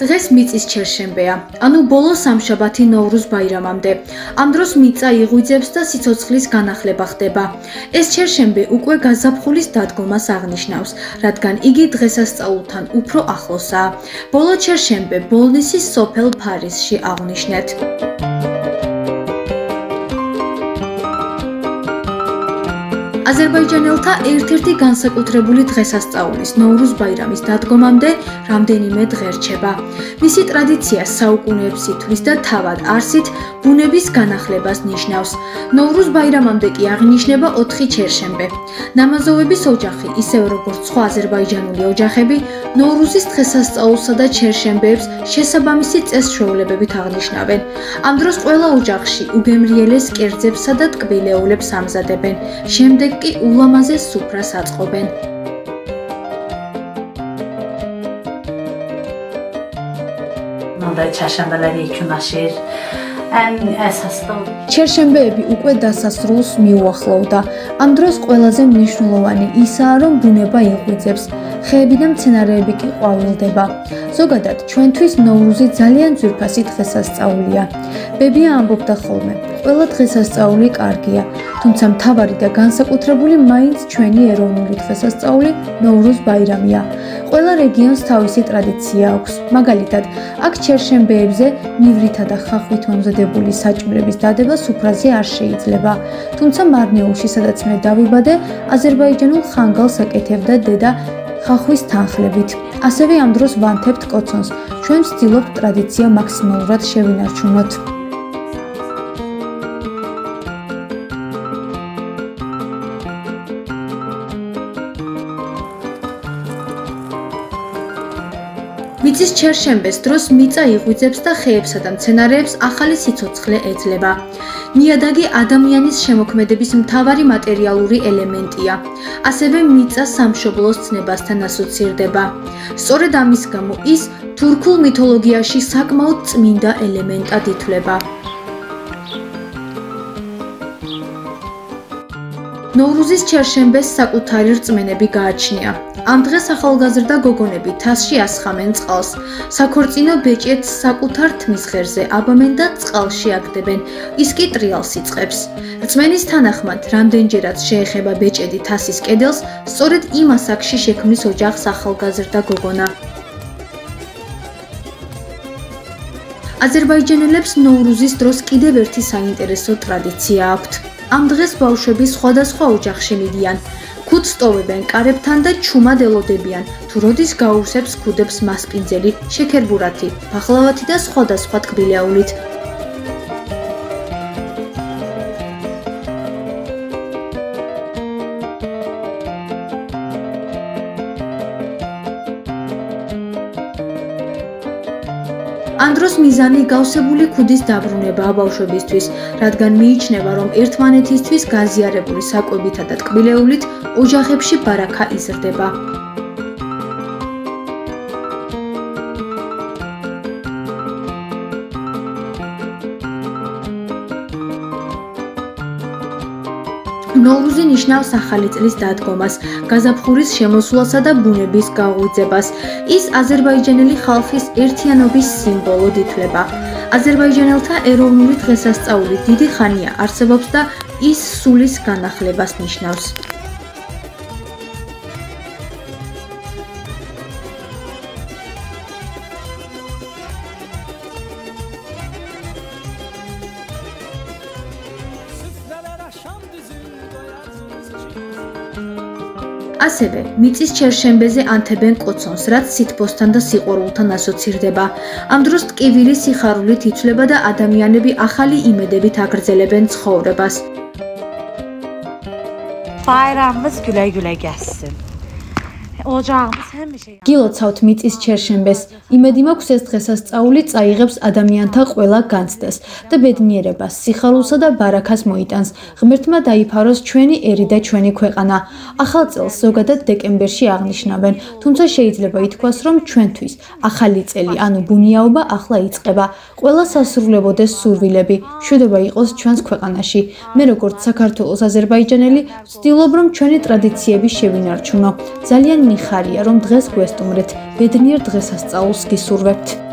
დღეს მიწის ჩერშენბეა, ანუ ბოლო სამშაბათი ნოვრუზ ბაირამამდე. ამ დროს მიწა იღვიძებს და სიცოცხლის განახლება ხდება. ეს ჩერშენბე უკვე გაზაფხულის დადგომას აღნიშნავს, რადგან იგი დღესასწაულთან უფრო ახლოსაა. ბოლო ჩერშენბე ბოლნისის სოფელ ფარისში აღვნიშნეთ. აზერბაიჯანელთა ერთ-ერთი განსაკუთრებული დღესასწაულის ნოვრუზ ბაირამის დადგომამდე რამდენიმე დღე რჩება. მისი ტრადიცია საუკუნეებს ითვლის და თავად არსით ბუნების განახლებას ნიშნავს. ნოვრუზ ბაირამამდე კი აღინიშნება 4 ჩერშენბე. ნამაზოვების ოჯახი, ისევე როგორც სხვა აზერბაიჯანული ოჯახები, ნოვრუზის დღესასწაულსა და ჩერშენბეებს შესაბამისი წესჩვეულებებით აღნიშნავენ. ამ დროს ყველა ოჯახში უგემრიელეს კერძებსა და ტკბილეულებს ამზადებენ. შემდეგ კი ულამაზეს სუფრას აწყობენ. ჩერშენბეები უკვე დასასრულს მიუახლოვდა. ამ დროს ყველაზე მნიშვნელოვანი ისაა, რომ ბუნება იღვიძებს, ხეები და მცენარეები კი ყვავილდება. ზოგადად, ჩვენთვის ნოვრუზი ძალიან ძვირფასი დღესასწაულია. ბებია ამბობდა ხოლმე, ყველა დღესასწაული კარგია, თუმცა მთავარი და განსაკუთრებული მაინც ჩვენი ეროვნული დღესასწაული ნოვრუზ ბაირამია. ყველა რეგიონს თავისი ტრადიცია აქვს. მაგალითად, აქ ჩერშენბეებზე ნივრითა და ხახვით მომზადებული საჭმელების დადება სუფრაზე არ შეიძლება. თუმცა მარნეულში, სადაც მე დავიბადე, აზერბაიჯანულ ხანგალს აკეთებდა დედა ხახვის თანხლებით. ასევე ამ დროს ვანთებთ კოცონს. ჩვენ ვცდილობთ ტრადიცია მაქსიმალურად შევინარჩუნოთ. მიწის ჩერშენბეს დროს მიწა იღვიძებს და ხეებსა და მცენარეებს ახალი სიცოცხლე ეძლება. ნიადაგი ადამიანის შემოქმედების მთავარი მატერიალური ელემენტია. ასევე მიწა სამშობლოს ცნებასთან ასოცირდება. სწორედ ამის გამო ის თურქულ მითოლოგიაში საკმაოდ წმინდა ელემენტად ითვლება. ნოვრუზის ჩერშენბეს საკუთარი რწმენები გააჩნია. ამ დღეს ახალგაზრდა გოგონები თასში ასხამენ წყალს. საქორწინო ბეჭედს საკუთარ თმის ღერზე აბამენ და წყალში აგდებენ. ის კი ტრიალს იწყებს. რწმენის თანახმად, რამდენჯერაც შეეხება ბეჭედი თასის კედელს, სწორედ იმ ასაკში შექმნის ოჯახს ახალგაზრდა გოგონა. აზერბაიჯანელებს ნოვრუზის დროს კიდევ ერთი საინტერესო ტრადიცია აქვთ. ამ დღეს ბავშვები სხვადასხვა ოჯახში მიდიან. ქუდს ტოვებენ კარებთან და ჩუმად ელოდებიან, თუ როდის გაუსებს ქუდებს მასპინძელი, შექერბურათი, ფახლავათი და სხვადასხვა ტკბილეულით. ამ დროს მიზანი გავსებული ქუდის დაბრუნებაა ბავშვებისთვის, რადგან მიიჩნევა, რომ ერთმანეთისთვის გაზიარებული საკვებითა და ტკბილეულით ოჯახებში ბარაქა იზრდება. ნოვრუზი ნიშნავს ახალი წლის დადგომას, გაზაფხულის შემოსვლასა და ბუნების გაღვიძებას. ის აზერბაიჯანელი ხალხის ერთიანობის სიმბოლოდ ითვლება. აზერბაიჯანელთა ეროვნული დღესასწაული დიდი ხანია არსებობს და ის სულის განახლებას ნიშნავს. ასევე მიწის ჩერშენბეზე ანთებენ კოცონს, რაც სითბოსთან და სიყვარულთან ასოცირდება. ამ დროს ტკივილი სიხარულით იცვლება და ადამიანები ახალი იმედებით აგრძელებენ ცხოვრებას. Bayramımız güle-güle geçsin. Ocağımız həmişə გილოცავთ მიწის ჩერშენბეს. იმედი მაქვს ეს დღესასწაული წაიღებს ადამიანთა ყველა განცდას და ბედნიერებას, სიხარულსა და ბარაქას მოიტანს. ღმერთმა დაიფაროს ჩვენი ერი და ჩვენი ქვეყანა. ახალ წელს ზოგადად დეკემბერში აღნიშნავენ, თუმცა შეიძლება ითქვას, რომ ჩვენთვის ახალი წელი, ანუ ბუნიაობა ახლა იწყება. ყველა სასრულებოდეს სურვილები, მშვიდობა იყოს ჩვენს ქვეყანაში. მე როგორც საქართველოს აზერბაიჯანელი, ვცდილობ, რომ ჩვენი ტრადიციები შევინარჩუნო. ძალიან მიხარია, რომ დღეს გვესტუმრეთ. ბედნიერ დღესასწაულს გისურვებთ.